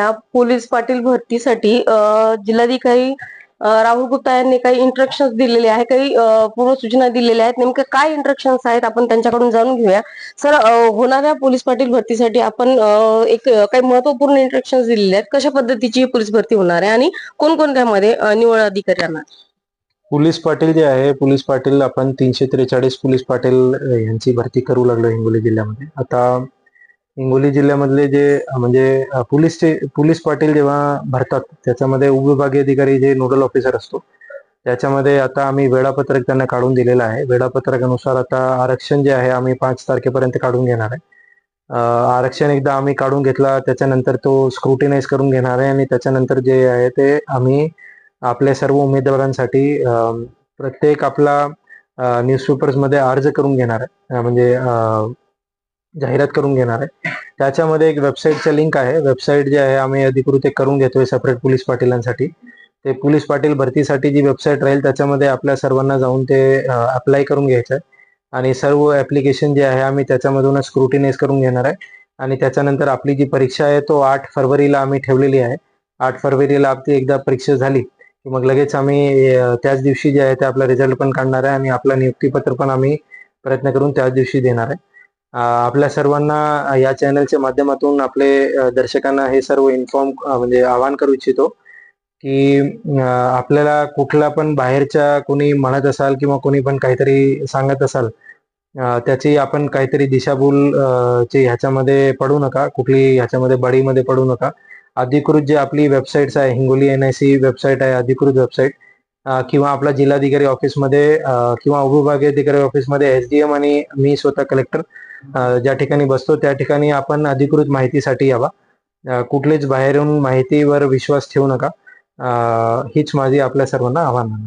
होणाऱ्या पोलीस पाटील भरतीसाठी जिल्हाधिकारी राहुल गुप्ता यांनी काही इंस्ट्रक्शन्स दिलेले आहे, काही पूर्व सूचना दिलेल्या आहेत. नेमकं काय इंस्ट्रक्शन्स आहेत आपण त्यांच्याकडून जाणून घेऊया. सर, होणाऱ्या पोलीस पाटील भरतीसाठी आपण काही महत्वपूर्ण इंस्ट्रक्शन्स दिलेले आहेत. कशा पद्धतीची पोलीस भरती होणार आहे आणि कोणकोणत्यामध्ये निवड अधिकारी राहणार? पोलीस पाटील जे आहे, पोलीस पाटील आपण 343 पोलीस पाटील यांची भरती करू लागलो हिंगोली जिल्ह्यामध्ये. आता हिंगोली जिल्ह्यामधले जे म्हणजे पोलीस पाटील जेव्हा भरतात त्याच्यामध्ये उपविभागीय अधिकारी जे नोडल ऑफिसर असतो त्याच्यामध्ये आता आम्ही वेळापत्रक त्यांना काढून दिलेलं आहे. वेळापत्रकानुसार आता आरक्षण जे आहे आम्ही 5 तारखेपर्यंत काढून घेणार आहे. आरक्षण एकदा आम्ही काढून घेतला त्याच्यानंतर तो स्क्रुटिनाइज करून घेणार आहे आणि त्याच्यानंतर जे आहे ते आम्ही आपल्या सर्व उमेदवारांसाठी प्रत्येक आपला न्यूजपेपर्समध्ये अर्ज करून घेणार आहे, म्हणजे जाहिरात करून घेणार आहे. त्याच्यामध्ये एक वेबसाईटचं लिंक आहे. वेबसाईट जे आहे आम्ही अधिकृत करून घेतोय सेपरेट पोलीस पाटीलांसाठी. ते पोलीस पाटील भरतीसाठी जी वेबसाईट राहील त्याच्यामध्ये आपल्या सर्वांना जाऊन ते अप्लाय करून घ्यायचं आहे आणि सर्व ऍप्लिकेशन जे आहे आम्ही त्याच्यामधूनच स्क्रुटिनाइज करून घेणार आहे. आणि त्याच्यानंतर आपली जी परीक्षा आहे तो 8 फरवरीला आम्ही ठेवलेली आहे. 8 फरवरीला आपली एकदा परीक्षा झाली की मग लगेच आम्ही त्याच दिवशी जे आहे ते आपला रिझल्ट पण काढणार आहे आणि आपला नियुक्तीपत्र पण आम्ही प्रयत्न करून त्याच दिवशी देणार आहे. आपल्या सर्वांना या चॅनलच्या माध्यमातून आपले दर्शकांना हे सर्व म्हणजे आवाहन करू इच्छितो की आपल्याला कुठला पण बाहेरच्या कोणी म्हणत असाल किंवा कोणी पण काहीतरी सांगत असाल त्याची आपण काहीतरी दिशाभूल ची ह्याच्यामध्ये पडू नका, कुठली ह्याच्यामध्ये बडीमध्ये पडू नका. अधिकृत जे आपली वेबसाईट्स आहे, हिंगोली NIC वेबसाईट आहे अधिकृत वेबसाईट, किंवा आपला जिल्हाधिकारी ऑफिसमध्ये किंवा उपविभागीय अधिकारी ऑफिसमध्ये SDM आणि मी स्वतः कलेक्टर ज्या ठिकाणी बसतो त्या ठिकाणी आपण अधिकृत माहितीसाठी यावा. कुठलीच बाहेरून माहितीवर विश्वास ठेवू नका. हीच माझी आपल्या सर्वांना आव्हान आहे.